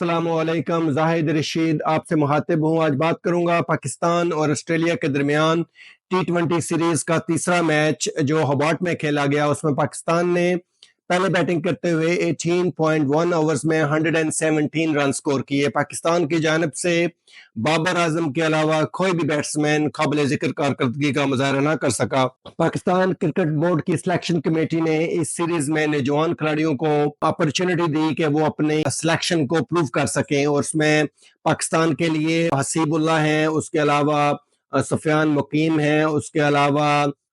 अस्सलामुअलैकुम, जाहिद रशीद आपसे मुखातिब हूँ। आज बात करूँगा पाकिस्तान और ऑस्ट्रेलिया के दरमियान टी20 सीरीज़ का तीसरा मैच जो होबार्ट में खेला गया। उसमें पाकिस्तान ने पहले बैटिंग करते हुए 18.1 ओवर्स में 117 रन स्कोर किए। पाकिस्तान की जानिब से बाबर आजम के अलावा कोई भी बैट्समैन काबिल जिक्र कारकर्दगी का मुजाहरा ना कर सका। पाकिस्तान क्रिकेट बोर्ड की सिलेक्शन कमेटी ने इस सीरीज में नौजवान खिलाड़ियों को अपॉर्चुनिटी दी कि वो अपने सिलेक्शन को प्रूव कर सकें, और उसमें पाकिस्तान के लिए हसीबुल्लाह हैं, उसके अलावा सुफियान मुकीम हैं, उसके अलावा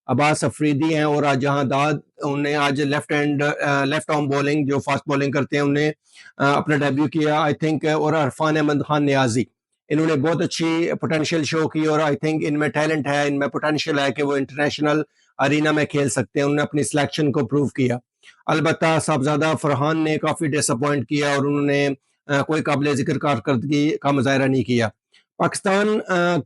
अब्बास अफरीदी हैं, और जहां दाद उन्हें आज लेफ्ट आर्म बॉलिंग जो फास्ट बॉलिंग करते हैं उन्हें अपना डेब्यू किया आई थिंक। और अरफान अहमद खान नियाजी, इन्होंने बहुत अच्छी पोटेंशियल शो की और आई थिंक इनमें टैलेंट है, इनमें पोटेंशियल है कि वो इंटरनेशनल अरीना में खेल सकते हैं। उन्होंने अपनी सिलेक्शन को प्रूव किया। अलबत्ता साहबजादा फरहान ने काफ़ी डिसअपॉइंट किया और उन्होंने कोई काबिल जिक्र कारकर्दगी का मुजाहरा नहीं किया। पाकिस्तान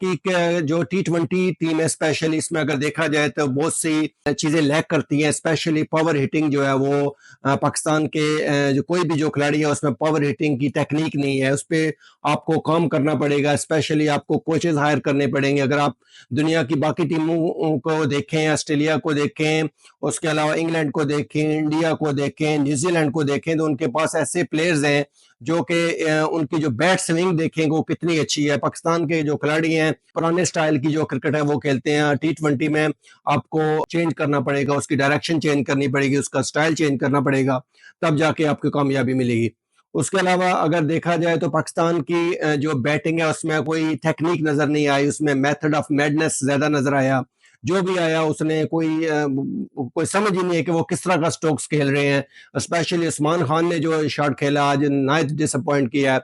की जो टी20 टीम है, स्पेशली इसमें अगर देखा जाए तो बहुत सी चीज़ें लैक करती हैं, स्पेशली पावर हिटिंग जो है वो पाकिस्तान के जो कोई भी जो खिलाड़ी है उसमें पावर हिटिंग की टेक्निक नहीं है। उस पर आपको काम करना पड़ेगा, स्पेशली आपको कोचेज हायर करने पड़ेंगे। अगर आप दुनिया की बाकी टीमों को देखें, ऑस्ट्रेलिया को देखें, उसके अलावा इंग्लैंड को देखें, इंडिया को देखें, न्यूजीलैंड को देखें, तो उनके पास ऐसे प्लेयर्स हैं जो कि उनकी जो बैट स्विंग देखेंगे वो कितनी अच्छी है। पाकिस्तान के जो खिलाड़ी हैं पुराने स्टाइल की जो क्रिकेट है वो खेलते हैं। टी20 में आपको चेंज करना पड़ेगा, उसकी डायरेक्शन चेंज करनी पड़ेगी, उसका स्टाइल चेंज करना पड़ेगा, तब जाके आपको कामयाबी मिलेगी। उसके अलावा अगर देखा जाए तो पाकिस्तान की जो बैटिंग है उसमें कोई टेक्निक नजर नहीं आई, उसमें मेथड ऑफ मैडनेस ज्यादा नजर आया। जो भी आया उसने कोई समझ ही नहीं है कि वो किस तरह का स्ट्रोक्स खेल रहे हैं। स्पेशली उस्मान खान ने जो शॉट खेला आज नाइट डिसअपॉइंट किया है।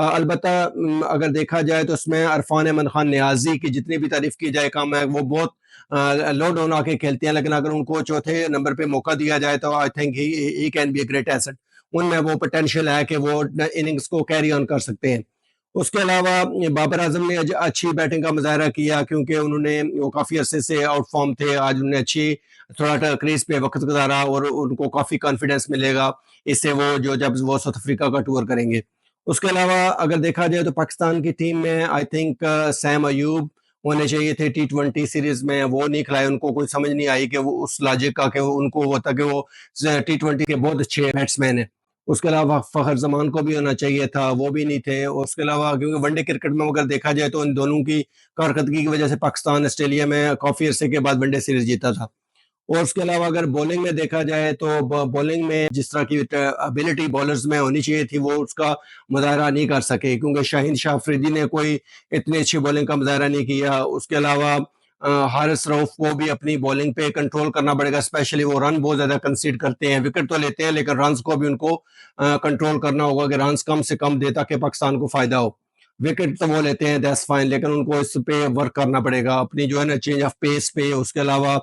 अलबत्ता अगर देखा जाए तो उसमें अरफान अहमद खान नियाजी की जितनी भी तारीफ की जाए कम है। वो बहुत लो डाउन आके खेलते हैं, लेकिन अगर उनको चौथे नंबर पे मौका दिया जाए तो I think he can be a great asset. उनमें वो पोटेंशियल है कि वो इनिंग्स को कैरी ऑन कर सकते हैं। उसके अलावा बाबर आजम ने अच्छी बैटिंग का मुजाहरा किया, क्योंकि उन्होंने वो काफ़ी अरसे से आउट फॉर्म थे। आज उन्होंने अच्छी थोड़ा क्रीज पे वक्त गुजारा और उनको काफ़ी कॉन्फिडेंस मिलेगा इससे वो जब वो साउथ अफ्रीका का टूर करेंगे। उसके अलावा अगर देखा जाए तो पाकिस्तान की टीम में आई थिंक सैम अयूब होने चाहिए थे टी20 सीरीज में, वो नहीं खिलाए। उनको कोई समझ नहीं आई कि वो उस लॉजिक का कि उनको होता कि वो टी20 के बहुत अच्छे बैट्समैन हैं। उसके अलावा फ़खर जमान को भी होना चाहिए था, वो भी नहीं थे। उसके अलावा क्योंकि वनडे क्रिकेट में अगर देखा जाए तो इन दोनों की कारकर्दगी की वजह से पाकिस्तान ऑस्ट्रेलिया में काफ़ी अरसे के बाद वनडे सीरीज जीता था। और उसके अलावा अगर बॉलिंग में देखा जाए तो बॉलिंग में जिस तरह की एबिलिटी बॉलर्स में होनी चाहिए थी वो उसका मुजाहरा नहीं कर सके, क्योंकि शाहीन शाह अफरीदी ने कोई इतनी अच्छी बॉलिंग का मुजाहरा नहीं किया। उसके अलावा हारिस रऊफ को भी अपनी बॉलिंग पे कंट्रोल करना पड़ेगा, स्पेशली वो रन बहुत ज़्यादा कंसीड करते हैं। विकेट तो लेते हैं लेकिन रन्स को भी उनको कंट्रोल करना होगा कि रन्स कम से कम दे ताकि पाकिस्तान को फ़ायदा हो। विकेट तो वो लेते हैं, दैट्स फाइन, लेकिन उनको इस पे वर्क करना पड़ेगा अपनी जो है ना चेंज ऑफ पेस पे। उसके अलावा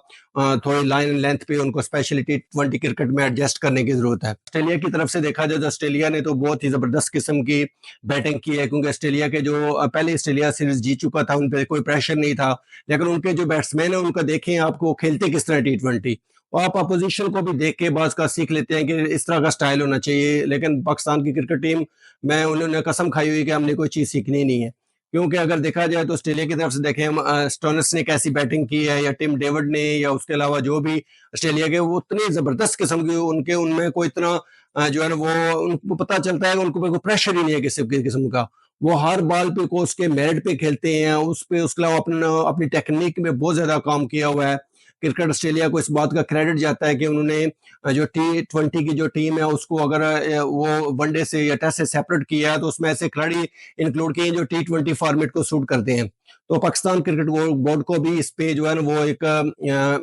थोड़ी लाइन लेंथ पे उनको स्पेशली टी20 क्रिकेट में एडजस्ट करने की जरूरत है। ऑस्ट्रेलिया की तरफ से देखा जाए तो ऑस्ट्रेलिया ने तो बहुत ही जबरदस्त किस्म की बैटिंग की है, क्योंकि ऑस्ट्रेलिया के जो पहले ऑस्ट्रेलिया सीरीज जीत चुका था उन पर कोई प्रेशर नहीं था। लेकिन उनके जो बैट्समैन है उनका देखें आपको खेलते किस तरह टी20, और आप अपोजिशन को भी देख के बाज का सीख लेते हैं कि इस तरह का स्टाइल होना चाहिए। लेकिन पाकिस्तान की क्रिकेट टीम में उन्होंने कसम खाई हुई कि हमने कोई चीज़ सीखनी नहीं है, क्योंकि अगर देखा जाए तो ऑस्ट्रेलिया की तरफ से देखें हम स्टोनिस ने कैसी बैटिंग की है, या टिम डेविड ने, या उसके अलावा जो भी ऑस्ट्रेलिया के, वो उतनी ज़बरदस्त किस्म की उनके उनमें कोई इतना जो है ना वो उनको पता चलता है कि उनको कोई प्रेशर ही नहीं है किसी किस्म का। वो हर बॉल पे को उसके मेरिट पे खेलते हैं, उस पे उसके अलावा अपनी टेक्निक में बहुत ज़्यादा काम किया हुआ है। क्रिकेट ऑस्ट्रेलिया को इस बात का क्रेडिट जाता है कि उन्होंने जो टी20 की जो टीम है उसको अगर वो वनडे से या टेस्ट से सेपरेट किया है तो उसमें ऐसे खिलाड़ी इंक्लूड किए जो टी20 फॉर्मेट को सूट करते हैं। तो पाकिस्तान क्रिकेट बोर्ड को भी इस पे जो है ना वो एक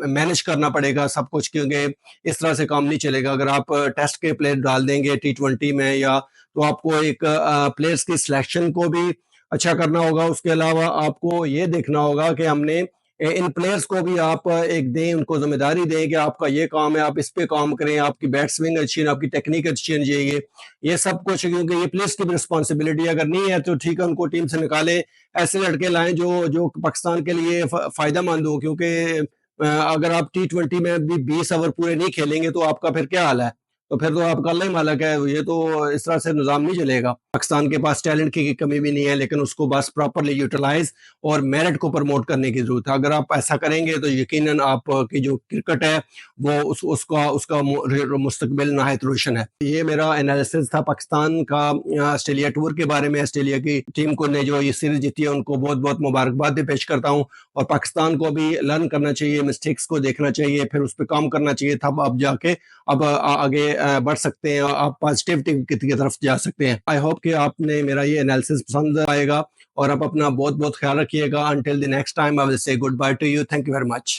मैनेज करना पड़ेगा सब कुछ, क्योंकि इस तरह से काम नहीं चलेगा। अगर आप टेस्ट के प्लेयर डाल देंगे टी20 में, या तो आपको एक प्लेयर्स की सिलेक्शन को भी अच्छा करना होगा। उसके अलावा आपको ये देखना होगा कि हमने इन प्लेयर्स को भी आप एक दें, उनको जिम्मेदारी दें कि आपका ये काम है, आप इस पे काम करें, आपकी बैट स्विंग अच्छी है, आपकी टेक्निक अच्छी होनी चाहिए। ये सब कुछ क्योंकि ये प्लेयर्स की भी रिस्पॉन्सिबिलिटी अगर नहीं है तो ठीक है उनको टीम से निकालें, ऐसे लड़के लाएं जो जो पाकिस्तान के लिए फायदा मंद हो। क्योंकि अगर आप टी20 में भी 20 ओवर पूरे नहीं खेलेंगे तो आपका फिर क्या हाल है। तो फिर तो आपका अल्लाह ही मालिक है, ये तो इस तरह से निज़ाम नहीं चलेगा। पाकिस्तान के पास टैलेंट की कमी भी नहीं है, लेकिन उसको बस प्रॉपर्ली यूटिलाइज़ और मेरिट को प्रमोट करने की ज़रूरत है। अगर आप ऐसा करेंगे तो यकीनन आपकी जो क्रिकेट है वो उसका उसका मुस्तकबिल नहायत रोशन है। ये मेरा एनालिसिस था पाकिस्तान का ऑस्ट्रेलिया टूर के बारे में। ऑस्ट्रेलिया की टीम को ने जो ये सीरीज जीती है उनको बहुत-बहुत मुबारकबाद भी पेश करता हूँ, और पाकिस्तान को भी लर्न करना चाहिए, मिस्टेक्स को देखना चाहिए, फिर उस पे काम करना चाहिए, तब अब जाके अब आगे बढ़ सकते हैं, आप पॉजिटिविटी की तरफ जा सकते हैं। आई होप कि आपने मेरा ये एनालिसिस पसंद आएगा, और आप अपना बहुत-बहुत ख्याल रखिएगा। Until the next time I will say good by two you. Thank you very much.